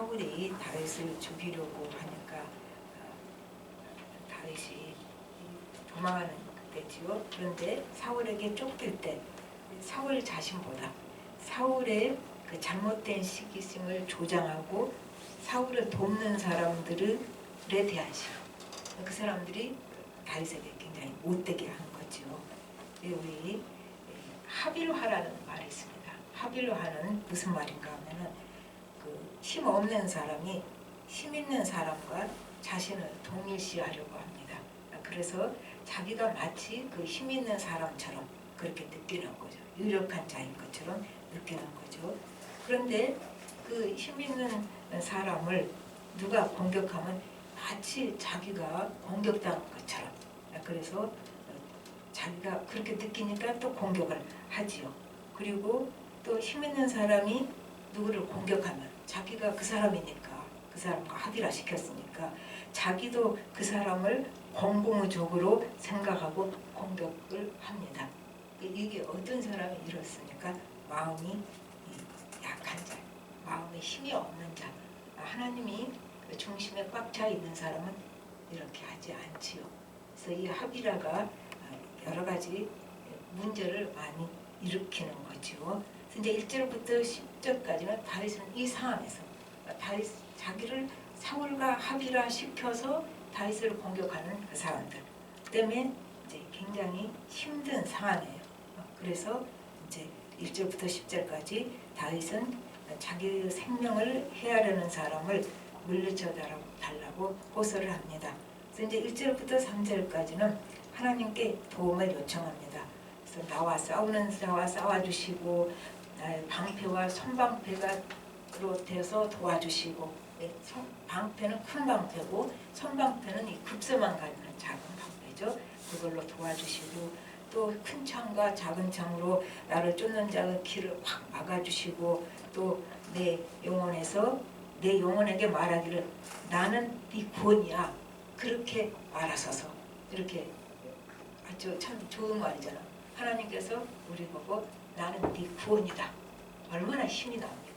사울이 다윗을 죽이려고 하니까 다윗이 도망하는 때지요. 그런데 사울에게 쫓길 때 사울 자신보다 사울의 그 잘못된 시기심을 조장하고 사울을 돕는 사람들에 대한 시, 그 사람들이 다윗에게 굉장히 못되게 한 거지요. 우리 하빌화라는 말이 있습니다. 하빌화는 무슨 말인가 하면은 그 힘 없는 사람이 힘 있는 사람과 자신을 동일시하려고 합니다. 그래서 자기가 마치 그 힘 있는 사람처럼 그렇게 느끼는 거죠. 유력한 자인 것처럼 느끼는 거죠. 그런데 그 힘 있는 사람을 누가 공격하면 마치 자기가 공격당한 것처럼, 그래서 자기가 그렇게 느끼니까 또 공격을 하지요. 그리고 또 힘 있는 사람이 누구를 공격하면 자기가 그 사람이니까 그 사람과 합의를 시켰으니까 자기도 그 사람을 공공적으로 생각하고 공격을 합니다. 이게 어떤 사람이 이렇습니까? 마음이 약한 자, 마음에 힘이 없는 자. 하나님이 그 중심에 꽉 차 있는 사람은 이렇게 하지 않지요. 그래서 이 하비라가 여러 가지 문제를 많이 일으키는 거죠. 이제 1절부터 10절까지는 다윗은 이 상황에서 다윗 자기를 사울과 하비라 시켜서 다윗을 공격하는 그 사람들 때문에 이제 굉장히 힘든 상황이에요. 그래서 이제 1절부터 10절까지 다윗은 자기 생명을 해하려는 사람을 물리쳐 달라고 호소를 합니다. 그래서 이제 1절부터 3절까지는 하나님께 도움을 요청합니다. 그래서 나와 싸우는 자와 싸워주시고 방패와 손방패가로 돼서 도와주시고, 방패는 큰 방패고 손방패는 이 급소만 가는 작은 방패죠. 그걸로 도와주시고 또 큰 창과 작은 창으로 나를 쫓는 자의 길을 확 막아주시고 또 내 영혼에게 말하기를 나는 네 구원이야 그렇게 말하소서. 이렇게 아주 참 좋은 말이잖아. 하나님께서 우리 보고 나는 네 구원이다. 얼마나 힘이 나옵니까?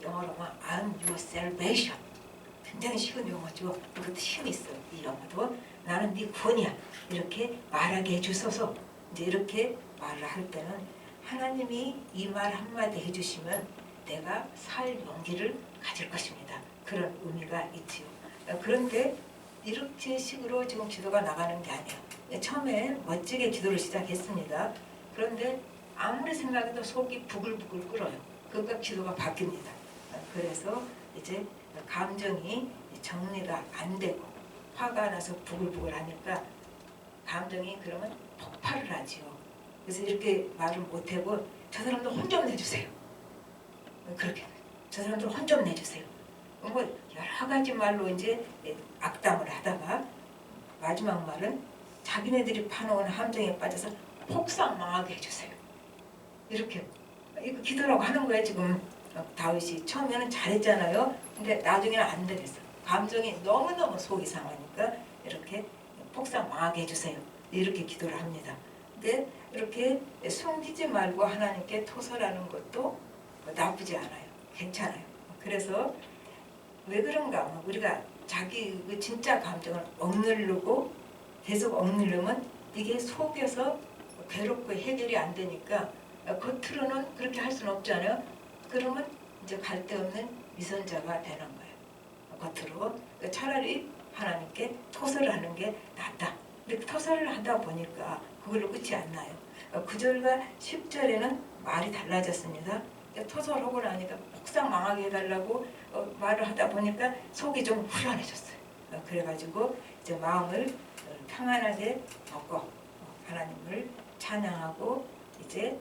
영어로 하면 I'm your salvation. 굉장히 쉬운 영어죠. 그것도 힘이 있어요. 이 영어도 나는 네 구원이야. 이렇게 말하게 해주소서. 이제 이렇게 말을 할 때는 하나님이 이 말 한마디 해주시면 내가 살 용기를 가질 것입니다. 그런 의미가 있지요. 그런데 이렇게 식으로 지금 기도가 나가는 게 아니에요. 처음에 멋지게 기도를 시작했습니다. 그런데 아무리 생각해도 속이 부글부글 끓어요. 그러니까 기도가 바뀝니다. 그래서 이제 감정이 정리가 안 되고 화가 나서 부글부글 하니까 감정이 그러면 폭발을 하지요. 그래서 이렇게 말을 못하고 저 사람도 혼 좀 내주세요. 그렇게 저 사람들 혼 좀 내주세요. 뭐 여러 가지 말로 이제 악담을 하다가 마지막 말은 자기네들이 파놓은 함정에 빠져서 폭삭 망하게 해주세요. 이렇게 이거 기도라고 하는 거예요. 지금 다윗이 처음에는 잘했잖아요. 근데 나중에는 안 되겠어. 감정이 너무너무 속이 상하니까 이렇게 폭삭 망하게 해주세요. 이렇게 기도를 합니다. 근데 이렇게 숨기지 말고 하나님께 토설하는 것도 나쁘지 않아요. 괜찮아요. 그래서 왜 그런가 하면 우리가 자기 진짜 감정을 억누르고 계속 억누르면 이게 속에서 괴롭고 해결이 안 되니까 겉으로는 그렇게 할 수는 없잖아요. 그러면 이제 갈 데 없는 위선자가 되는 거예요. 겉으로. 차라리 하나님께 토설을 하는 게 낫다. 근데 토설을 하다 보니까 그걸로 끝이 안 나요. 9절과 10절에는 말이 달라졌습니다. 토설하고 나니까 폭삭 망하게 해달라고 말을 하다 보니까 속이 좀 후련해졌어요. 그래가지고 이제 마음을 평안하게 먹고 하나님을 찬양하고 이제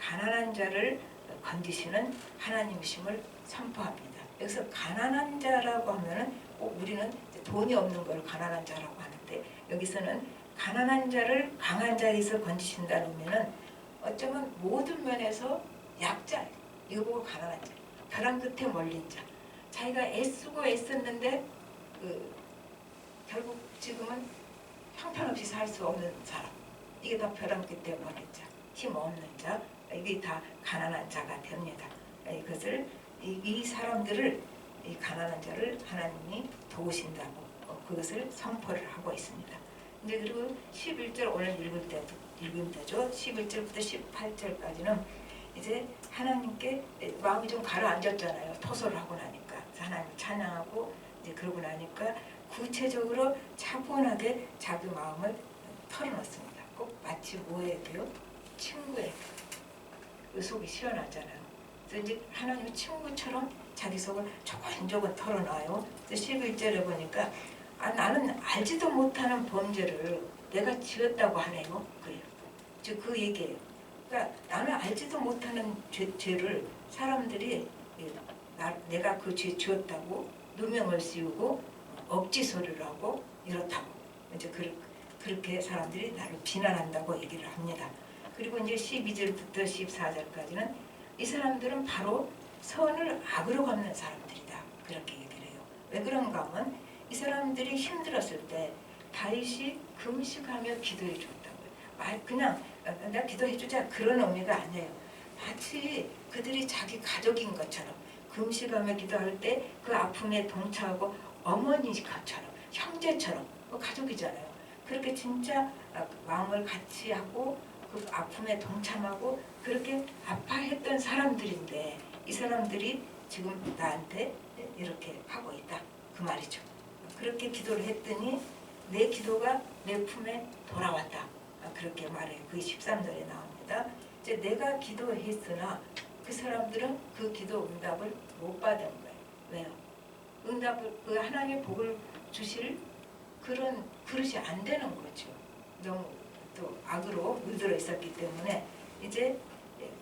가난한 자를 건지시는 하나님이심을 선포합니다. 여기서 가난한 자라고 하면은 우리는 돈이 없는 걸 가난한 자라고 하는데 여기서는 가난한 자를 강한 자에서 건지신다는 의미는 어쩌면 모든 면에서 약자, 이거 보고 가난한 자, 벼랑 끝에 몰린 자, 자기가 애쓰고 애썼는데 결국 지금은 형편없이 살 수 없는 사람, 이게 다 벼랑 끝에 몰린 자, 힘 없는 자, 이게 다 가난한 자가 됩니다. 이것을 이 사람들을 이 가난한 자를 하나님이 도우신다고 그것을 선포를 하고 있습니다. 근데 그리고 11절 오늘 읽을 때죠. 11절부터 18절까지는 이제 하나님께 마음이 좀 가라앉았잖아요. 토설을 하고 나니까 하나님을 찬양하고 이제 그러고 나니까 구체적으로 차분하게 자기 마음을 털어놓습니다. 꼭 마치 뭐에도요? 친구에게 그 속이 시원하잖아요. 그래서 이제 하나님의 친구처럼 자기 속을 조곤조곤 털어놔요. 11절에 보니까 나는 알지도 못하는 범죄를 내가 지었다고 하네요. 그래요. 즉 그 얘기예요. 그러니까 나는 알지도 못하는 죄를 사람들이 내가 그 죄 지었다고 누명을 씌우고 억지 소리를 하고 이렇다고 이제 그렇게 사람들이 나를 비난한다고 얘기를 합니다. 그리고 이제 12절부터 14절까지는 이 사람들은 바로 선을 악으로 갚는 사람들이다. 그렇게 얘기를 해요. 왜 그런가 하면 이 사람들이 힘들었을 때 다윗이 금식하며 기도해 줬다고요. 그냥 나 기도해 주자 그런 의미가 아니에요. 마치 그들이 자기 가족인 것처럼 금식하며 기도할 때 그 아픔에 동참하고 어머니처럼 형제처럼 가족이잖아요. 그렇게 진짜 마음을 같이 하고 그 아픔에 동참하고 그렇게 아파했던 사람들인데 이 사람들이 지금 나한테 이렇게 하고 있다. 그 말이죠. 그렇게 기도를 했더니 내 기도가 내 품에 돌아왔다. 그렇게 말해요. 그게 13절에 나옵니다. 이제 내가 기도했으나 그 사람들은 그 기도 응답을 못 받은 거예요. 왜요? 응답을 그 하나님의 복을 주실 그런 그릇이 안 되는 거죠. 너무 또 악으로 물들어 있었기 때문에 이제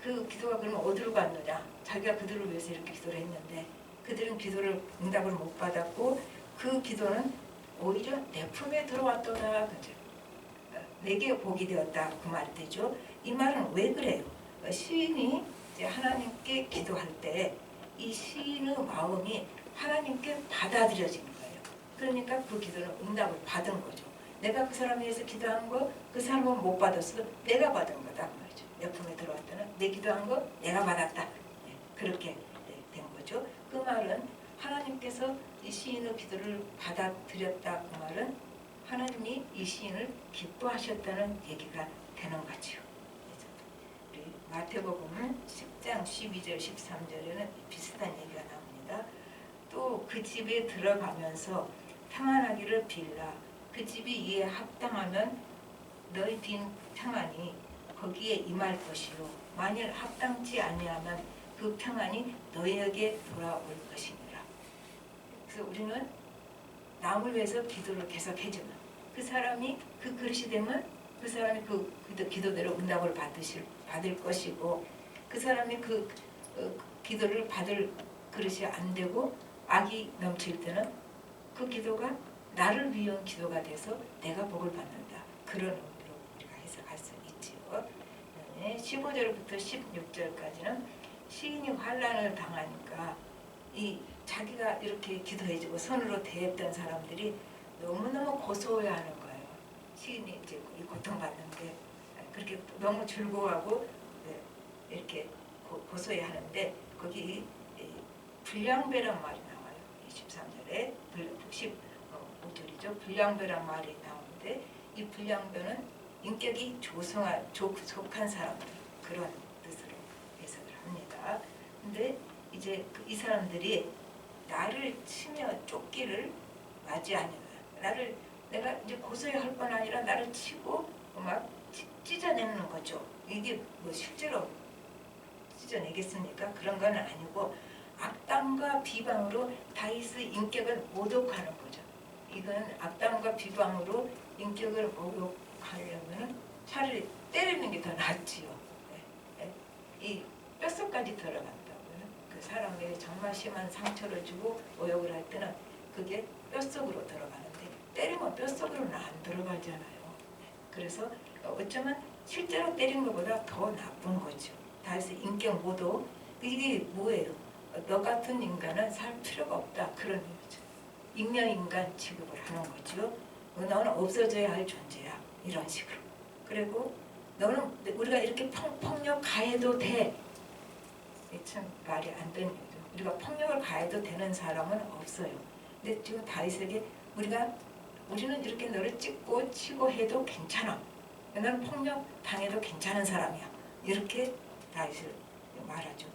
그 기도가 그러면 어디로 갔느냐? 자기가 그들을 위해서 이렇게 기도를 했는데 그들은 기도를 응답을 못 받았고 그 기도는 오히려 내 품에 들어왔더라. 그죠? 내게 복이 되었다. 그 말 되죠. 이 말은 왜 그래요? 시인이 이제 하나님께 기도할 때 이 시인의 마음이 하나님께 받아들여지는 거예요. 그러니까 그 기도는 응답을 받은 거죠. 내가 그 사람에 의해서 기도한 거 그 사람은 못 받았어. 내가 받은 거다. 그 말이죠. 내 품에 들어왔다는 내 기도한 거 내가 받았다. 그렇게 된 거죠. 그 말은 하나님께서 이 시인의 기도를 받아들였다. 그 말은 하나님이 이 시인을 기뻐하셨다는 얘기가 되는 거죠. 우리 마태복음 10장 12절 13절에는 비슷한 얘기가 나옵니다. 또 그 집에 들어가면서 평안하기를 빌라. 그 집이 이에 합당하면 너희 빈 평안이 거기에 임할 것이요 만일 합당치 아니하면 그 평안이 너희에게 돌아올 것이니라. 그래서 우리는 남을 위해서 기도를 계속 해주면 그 사람이 그 그릇이 되면 그 사람이 그 기도대로 응답을 받을 것이고 그 사람이 그 기도를 받을 그릇이 안 되고 악이 넘칠 때는 그 기도가 나를 위한 기도가 돼서 내가 복을 받는다. 그런 의미로 우리가 해석할 수 있지요. 15절부터 16절까지는 시인이 환난을 당하니까 이 자기가 이렇게 기도해주고 선으로 대했던 사람들이 너무너무 고소해하는 거예요. 시인이 이제 이 고통받는 게 그렇게 너무 즐거워하고 이렇게 고소해하는데 거기 불량배란 말이 나와요. 23절에 15절이죠. 불량배란 말이 나오는데 이 불량배는 인격이 조속한 사람들 그런 뜻으로 해석을 합니다. 근데 이제 이 사람들이 나를 치며 쫓기를 맞이하는 거야. 내가 이제 고소할 뿐 아니라 나를 치고 막 찢어내는 거죠. 이게 뭐 실제로 찢어내겠습니까? 그런 건 아니고 악담과 비방으로 다윗의 인격을 모독하는 거죠. 이건 악담과 비방으로 인격을 모독하려면 차라리 때리는 게 더 낫지요. 이 뼛속까지 들어간다고요. 그 사람에게 정말 심한 상처를 주고 모욕을 할 때는 그게 뼛속으로 들어가는데 때리면 뼛속으로는 안 들어가잖아요. 그래서 어쩌면 실제로 때린 것보다 더 나쁜 거죠. 다윗의 인격 모독 이게 뭐예요? 너 같은 인간은 살 필요가 없다. 그런 의미죠. 잉여인간 취급을 하는 거죠. 너는 없어져야 할 존재야. 이런 식으로. 그리고 너는 우리가 이렇게 폭력 가해도 돼. 참 말이 안 되는 거죠. 우리가 폭력을 가해도 되는 사람은 없어요. 근데 지금 다윗에게 우리는 이렇게 너를 찍고 치고 해도 괜찮아. 너는 폭력 당해도 괜찮은 사람이야. 이렇게 다윗을 말하죠.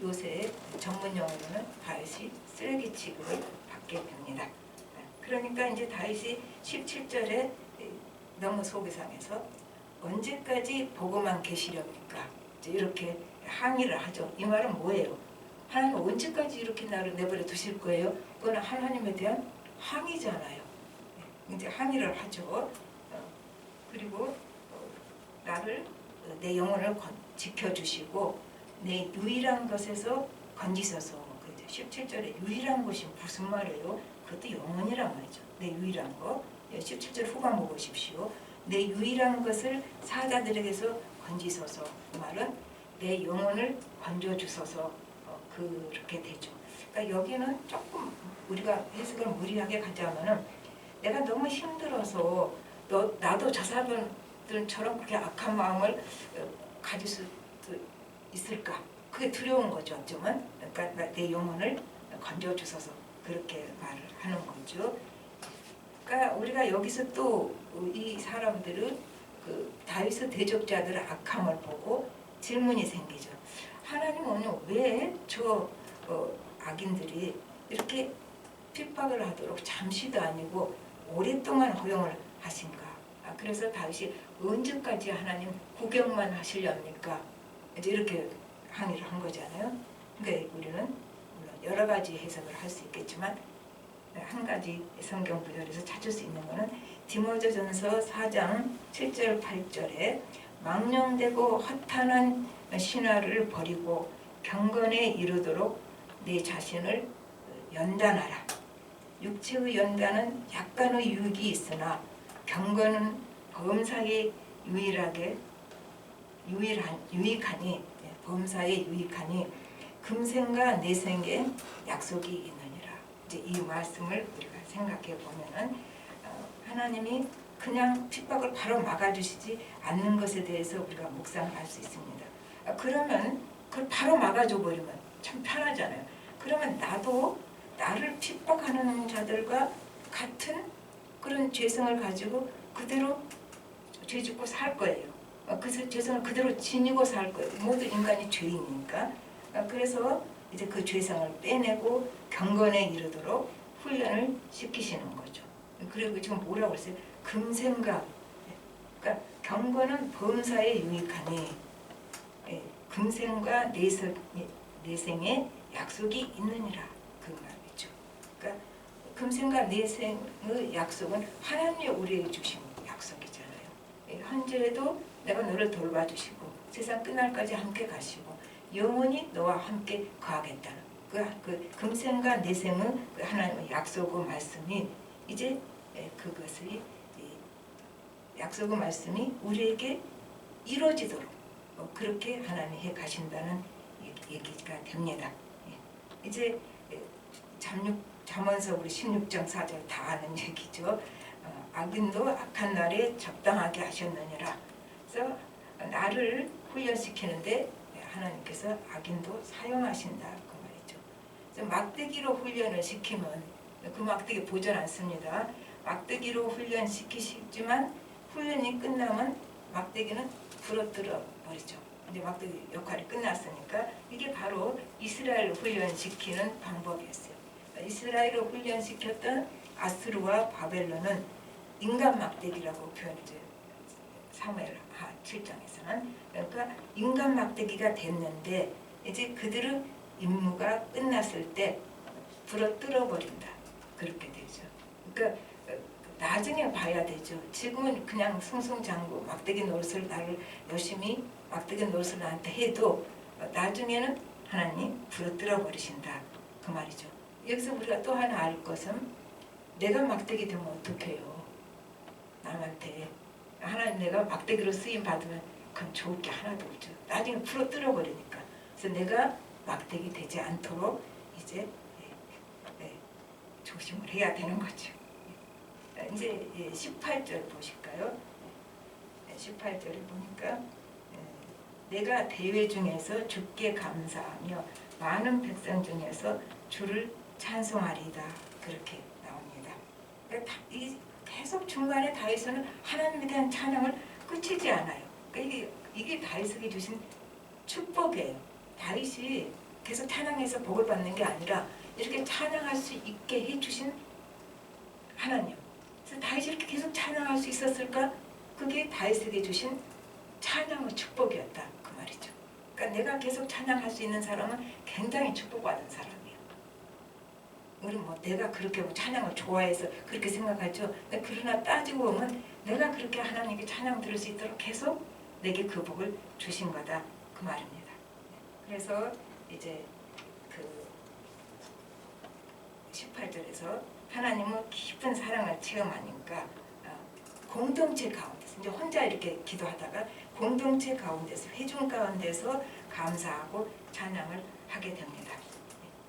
요새 전문 용어로는 다윗이 쓰레기 취급을 받게 됩니다. 그러니까 이제 다윗이 17절에 너무 속이 상해서 언제까지 보고만 계시렵니까? 이렇게 항의를 하죠. 이 말은 뭐예요? 하나님 언제까지 이렇게 나를 내버려 두실 거예요? 그건 하나님에 대한 항의잖아요. 이제 항의를 하죠. 그리고 나를 내 영혼을 지켜주시고 내 유일한 것에서 건지소서. 17절에 유일한 것이 무슨 말이에요? 그것도 영혼이란 말이죠. 내 유일한 것. 17절 후반 보십시오. 내 유일한 것을 사자들에게서 건지소서. 그 말은 내 영혼을 건져주소서. 그렇게 되죠. 그러니까 여기는 조금 우리가 해석을 무리하게 가자면은 내가 너무 힘들어서 나도 저 사람들처럼 그렇게 악한 마음을 가질 수도 있을까? 그게 두려운 거죠. 어쩌면 그러니까 내 영혼을 건져주소서 그렇게 말을 하는 거죠. 그러니까 우리가 여기서 또 이 사람들은 그 다윗의 대적자들의 악함을 보고 질문이 생기죠. 하나님 오늘 왜 저 악인들이 이렇게 핍박을 하도록 잠시도 아니고 오랫동안 허용을 하신가? 그래서 다윗이 언제까지 하나님 구경만 하시렵니까? 이제 이렇게 항의를 한 거잖아요. 그러니까 우리는 물론 여러 가지 해석을 할 수 있겠지만 한 가지 성경 구절에서 찾을 수 있는 것은 디모데전서 4장 7절 8절에 망령되고 허탄한 신화를 버리고 경건에 이르도록 내 자신을 연단하라. 육체의 연단은 약간의 유익이 있으나 경건은 범사에 유익하니 범사에 유익하니 금생과 내생에 약속이 있느니라. 이제 이 말씀을 우리가 생각해 보면은 하나님이 그냥 핍박을 바로 막아주시지 않는 것에 대해서 우리가 묵상을 할 수 있습니다. 그러면 그걸 바로 막아줘 버리면 참 편하잖아요. 그러면 나도 나를 핍박하는 자들과 같은 그런 죄성을 가지고 그대로 죄짓고 살 거예요. 그 죄성을 그대로 지니고 살 거예요. 모두 인간이 죄인이니까. 그래서 이제 그 죄성을 빼내고 경건에 이르도록 훈련을 시키시는 거죠. 그리고 지금 뭐라고 했어요? 금생각. 그러니까 경건은 범사에 유익하니 금생과 내생에 약속이 있느니라. 그 말이죠. 그러니까 금생과 내생의 약속은 하나님이 우리에게 주신 약속이잖아요. 현재에도 내가 너를 돌봐주시고 세상 끝날까지 함께 가시고 영원히 너와 함께 거하겠다는 그 금생과 내생의 그 하나님의 약속의 말씀이 이제 그것의 약속의 말씀이 우리에게 이루어지도록 그렇게 하나님이 해 가신다는 얘기가 됩니다. 이제 잠언서 우리 16장 4절 다 아는 얘기죠. 악인도 악한 날에 적당하게 하셨느니라. 그래서 나를 훈련시키는데 하나님께서 악인도 사용하신다 그 말이죠. 그래서 막대기로 훈련을 시키면 그 막대기 보존 않습니다. 막대기로 훈련시키시지만 훈련이 끝나면 막대기는 부러뜨려 버리죠. 이제 막대기 역할이 끝났으니까 이게 바로 이스라엘 훈련시키는 방법이었어요. 이스라엘을 훈련시켰던 아수르와 바벨론은 인간 막대기라고 표현해줘요. 사무엘 7장에서는. 그러니까 인간 막대기가 됐는데 이제 그들의 임무가 끝났을 때 부러뜨려 버린다. 그렇게 되죠. 그러니까 나중에 봐야 되죠. 지금은 그냥 승승장구 막대기 노릇을 나를 열심히 막대기 노릇을 나한테 해도 나중에는 하나님 부러뜨려 버리신다. 그 말이죠. 여기서 우리가 또 하나 알 것은 내가 막대기 되면 어떡해요. 남한테 하나님 내가 막대기로 쓰임 받으면 그건 좋을 게 하나도 없죠. 나중에 부러뜨려 버리니까. 그래서 내가 막대기 되지 않도록 이제 조심을 해야 되는 거죠. 이제 18절 보실까요? 18절에 보니까 내가 대회 중에서 주께 감사하며 많은 백성 중에서 주를 찬송하리다 그렇게 나옵니다. 그러니까 계속 중간에 다윗은 하나님에 대한 찬양을 끝이지 않아요. 그러니까 이게 다윗에게 주신 축복이에요. 다윗이 계속 찬양해서 복을 받는 게 아니라 이렇게 찬양할 수 있게 해주신 하나님. 그래서 다윗이 이렇게 계속 찬양할 수 있었을까? 그게 다윗에게 주신 찬양의 축복이었다 그 말이죠. 그러니까 내가 계속 찬양할 수 있는 사람은 굉장히 축복받은 사람이에요. 우리는 뭐 내가 그렇게 찬양을 좋아해서 그렇게 생각하죠. 그러나 따지고 보면 내가 그렇게 하나님께 찬양 들을 수 있도록 계속 내게 그 복을 주신 거다 그 말입니다. 그래서 이제 그 18절에서 하나님은 깊은 사랑을 체험하니까 공동체 가운데서 이제 혼자 이렇게 기도하다가 공동체 가운데서 회중 가운데서 감사하고 찬양을 하게 됩니다.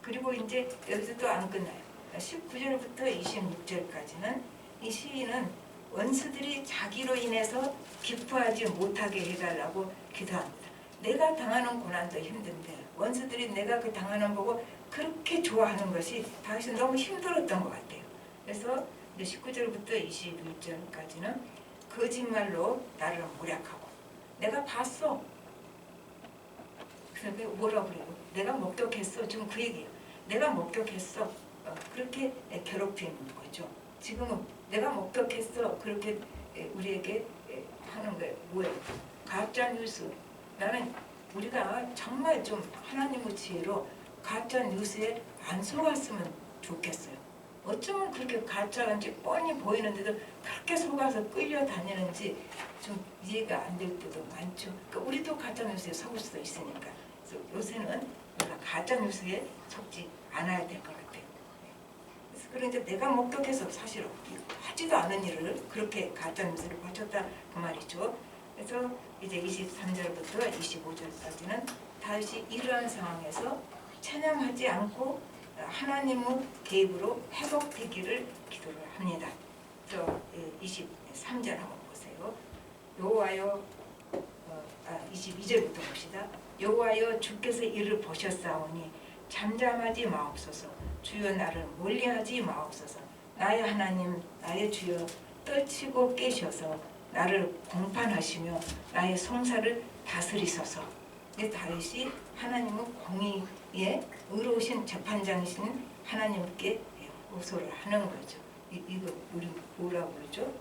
그리고 이제 여기서 또 안 끝나요. 19절부터 26절까지는 이 시인은 원수들이 자기로 인해서 기뻐하지 못하게 해달라고 기도합니다. 내가 당하는 고난도 힘든데 원수들이 내가 그 당하는 보고 그렇게 좋아하는 것이 다윗은 너무 힘들었던 것 같아요. 그래서 19절부터 21절까지는 거짓말로 나를 모략하고 내가 봤어. 그래서 뭐라고 그래요? 내가 목격했어. 지금 그 얘기예요. 내가 목격했어. 그렇게 괴롭히는 거죠. 지금은 내가 목격했어. 그렇게 우리에게 하는 거예요. 뭐예요? 가짜 뉴스. 나는 우리가 정말 좀 하나님의 지혜로 가짜 뉴스에 안 속았으면 좋겠어요. 어쩌면 그렇게 가짜인지 뻔히 보이는데도 그렇게 속아서 끌려다니는지 좀 이해가 안 될 때도 많죠. 그러니까 우리도 가짜 뉴스에 속을 수도 있으니까. 그래서 요새는 우리가 가짜 뉴스에 속지 않아야 될 것 같아요. 그래서 그런데 내가 목격해서 사실 하지도 않은 일을 그렇게 가짜 뉴스를 바쳤다 그 말이죠. 그래서 이제 23절부터 25절까지는 다윗이 이러한 상황에서 찬양하지 않고 하나님의 개입으로 회복되기를 기도를 합니다. 23절 한번 보세요. 여호와여 22절부터 봅시다. 여호와여 주께서 이를 보셨사오니 잠잠하지 마옵소서. 주여 나를 멀리하지 마옵소서. 나의 하나님 나의 주여 떨치고 깨셔서 나를 공판하시며 나의 송사를 다스리소서. 다윗이 하나님의 공의에 의로우신 재판장이신 하나님께 호소를 하는 거죠. 이거 우리 뭐라고 그러죠?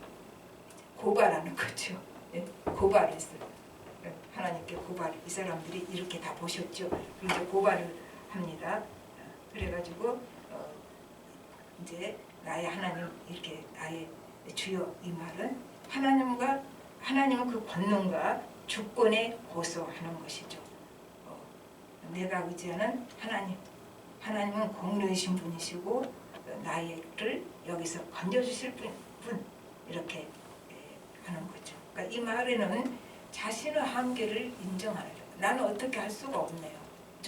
고발하는 거죠. 고발했어요. 하나님께 고발. 이 사람들이 이렇게 다 보셨죠. 이제 고발을 합니다. 그래가지고 이제 나의 하나님 이렇게 나의 주여 이 말은 하나님은 그 권능과 주권에 호소하는 것이죠. 내가 의지하는 하나님은 공로이신 분이시고 나를 여기서 건져주실 분 이렇게 하는 거죠. 그러니까 이 말에는 자신의 한계를 인정하는 거예요. 나는 어떻게 할 수가 없네요.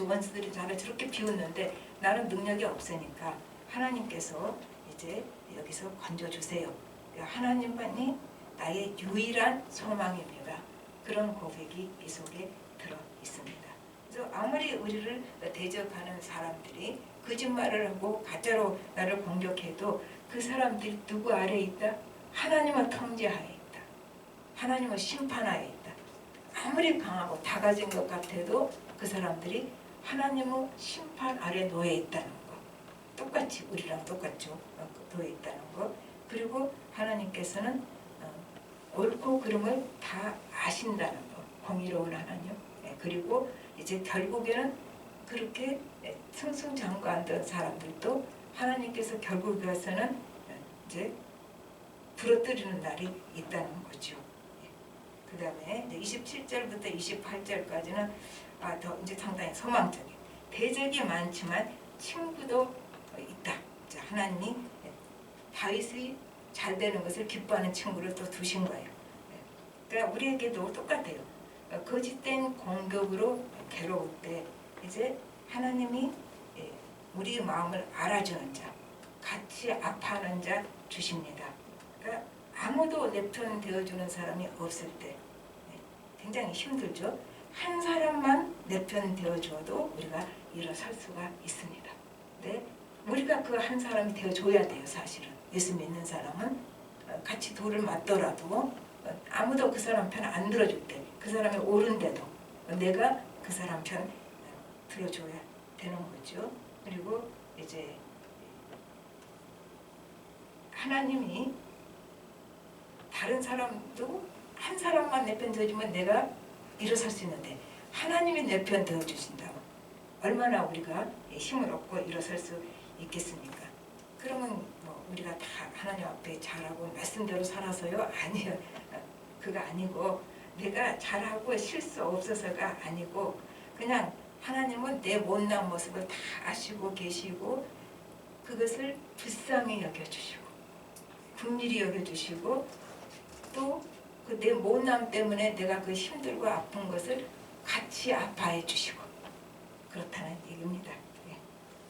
원수들이 나를 저렇게 비웃는데 나는 능력이 없으니까 하나님께서 이제 여기서 건져주세요. 하나님만이 나의 유일한 소망입니다. 그런 고백이 이 속에 들어 있습니다. 그래서 아무리 우리를 대적하는 사람들이 거짓말을 하고 가짜로 나를 공격해도 그 사람들이 누구 아래에 있다? 하나님의 통제하에 있다. 하나님의 심판하에 있다. 아무리 강하고 다 가진 것 같아도 그 사람들이 하나님의 심판 아래 놓여 있다는 거. 똑같이 우리랑 똑같죠. 놓여 있다는 거. 그리고 하나님께서는 옳고 그름을 다 아신다는 거. 공의로운 하나님. 그리고 이제 결국에는 그렇게 승승장구하던 사람들도 하나님께서 결국에서는 이제 부러뜨리는 날이 있다는 거죠. 그 다음에 27절부터 28절까지는 더 이제 상당히 소망적인 대적이 많지만 친구도 있다. 하나님이 다윗이 잘 되는 것을 기뻐하는 친구를 또 두신 거예요. 그러니까 우리에게도 똑같아요. 거짓된 공격으로 괴로울 때 이제 하나님이 우리 마음을 알아주는 자, 같이 아파하는 자 주십니다. 그러니까 아무도 내 편 되어주는 사람이 없을 때 굉장히 힘들죠. 한 사람만 내 편 되어줘도 우리가 일어설 수가 있습니다. 근데 우리가 그 한 사람이 되어줘야 돼요. 사실은 예수 믿는 사람은 같이 돌을 맞더라도 아무도 그 사람 편 안 들어줄 때, 그 사람이 옳은데도 내가 그 사람 편 들어줘야 되는 거죠. 그리고 이제 하나님이 다른 사람도 한 사람만 내 편 되어주면 내가 일어설 수 있는데 하나님이 내 편 되어주신다면 얼마나 우리가 힘을 얻고 일어설 수 있겠습니까? 그러면 뭐 우리가 다 하나님 앞에 잘하고 말씀대로 살아서요? 아니요. 그거 아니고 내가 잘하고 실수 없어서가 아니고 그냥 하나님은 내 못난 모습을 다 아시고 계시고 그것을 불쌍히 여겨주시고 긍휼히 여겨주시고 또 그 내 못남 때문에 내가 그 힘들고 아픈 것을 같이 아파해 주시고 그렇다는 얘기입니다.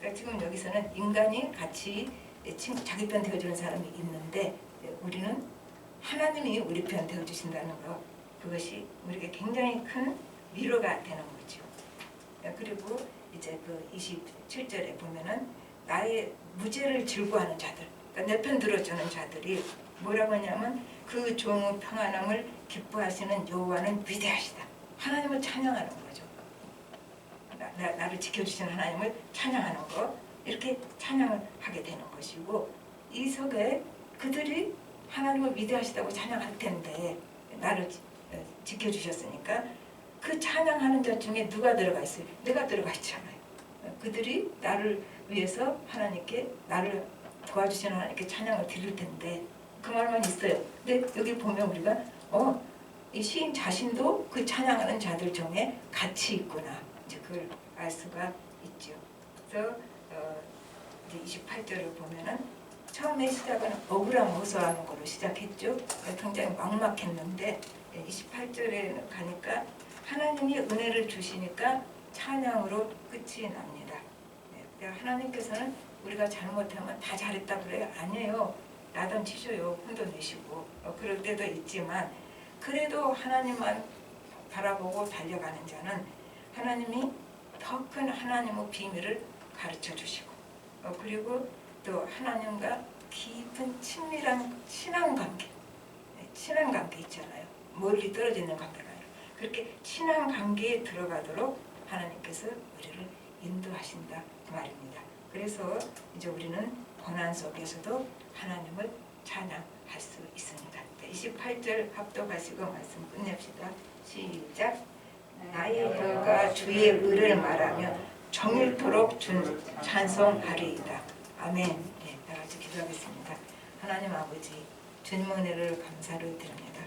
그러니까 지금 여기서는 인간이 같이 자기 편 되어주는 사람이 있는데 우리는 하나님이 우리 편 되어주신다는 것, 그것이 우리에게 굉장히 큰 위로가 되는 거죠. 그리고 이제 그 27절에 보면은 나의 무죄를 즐거워하는 자들, 그러니까 내 편 들어주는 자들이 뭐라고 하냐면 그 종의 평안함을 기뻐하시는 여호와는 위대하시다. 하나님을 찬양하는 거죠. 나를 지켜주시는 하나님을 찬양하는 거, 이렇게 찬양을 하게 되는 것이고 이 속에 그들이 하나님을 위대하시다고 찬양할 텐데 나를 지켜주셨으니까 그 찬양하는 자 중에 누가 들어가 있어요? 내가 들어가 있잖아요. 그들이 나를 위해서 하나님께 나를 도와주시는 하나님께 찬양을 드릴 텐데 그 말만 있어요. 근데 여기 보면 우리가 이 시인 자신도 그 찬양하는 자들 중에 같이 있구나. 이제 그걸 알 수가 있죠. 그래서 이제 28절을 보면은 처음에 시작은 억울함 호소하는 걸로 시작했죠. 굉장히 막막했는데 28절에 가니까 하나님이 은혜를 주시니까 찬양으로 끝이 납니다. 하나님께서는 우리가 잘못하면 다 잘했다 그래요? 아니에요. 나도 치셔요. 혼도 내시고 그럴 때도 있지만 그래도 하나님만 바라보고 달려가는 자는 하나님이 더 큰 하나님의 비밀을 가르쳐 주시고 그리고 또 하나님과 깊은 친밀한 친한 관계 있잖아요. 멀리 떨어져 있는 관계가 아니라 그렇게 친한 관계에 들어가도록 하나님께서 우리를 인도하신다 그 말입니다. 그래서 이제 우리는 고난 속에서도 하나님을 찬양할 수 있습니다. 28절 합독하시고 말씀 끝냅시다. 시작. 나의 혀가 주의 의를 말하며 정일토록 찬송하리이다. 아멘. 네, 다 같이 기도하겠습니다. 하나님 아버지, 주님 은혜를 감사를 드립니다.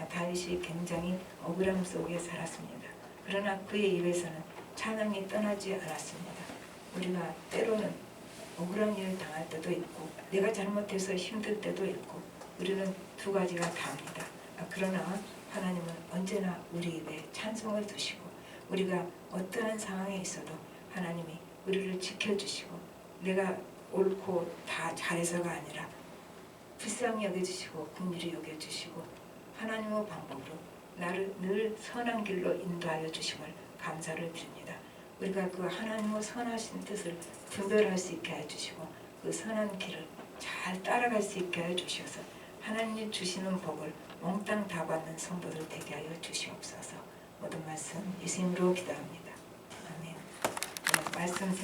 다윗이 굉장히 억울함 속에 살았습니다. 그러나 그의 입에서는 찬양이 떠나지 않았습니다. 우리가 때로는 억울한 일을 당할 때도 있고 내가 잘못해서 힘들 때도 있고 우리는 두 가지가 다입니다. 그러나 하나님은 언제나 우리 입에 찬송을 두시고 우리가 어떠한 상황에 있어도 하나님이 우리를 지켜주시고 내가 옳고 다 잘해서가 아니라 불쌍히 여겨주시고 긍휼히 여겨주시고 하나님의 방법으로 나를 늘 선한 길로 인도하여 주심을 감사를 드립니다. 우리가 그 하나님의 선하신 뜻을 분별할 수 있게 해주시고 그 선한 길을 잘 따라갈 수 있게 해주셔서 하나님이 주시는 복을 몽땅 다 받는 성도들 되게 하여 주시옵소서. 모든 말씀 예수님으로 기도합니다. 아멘. 말씀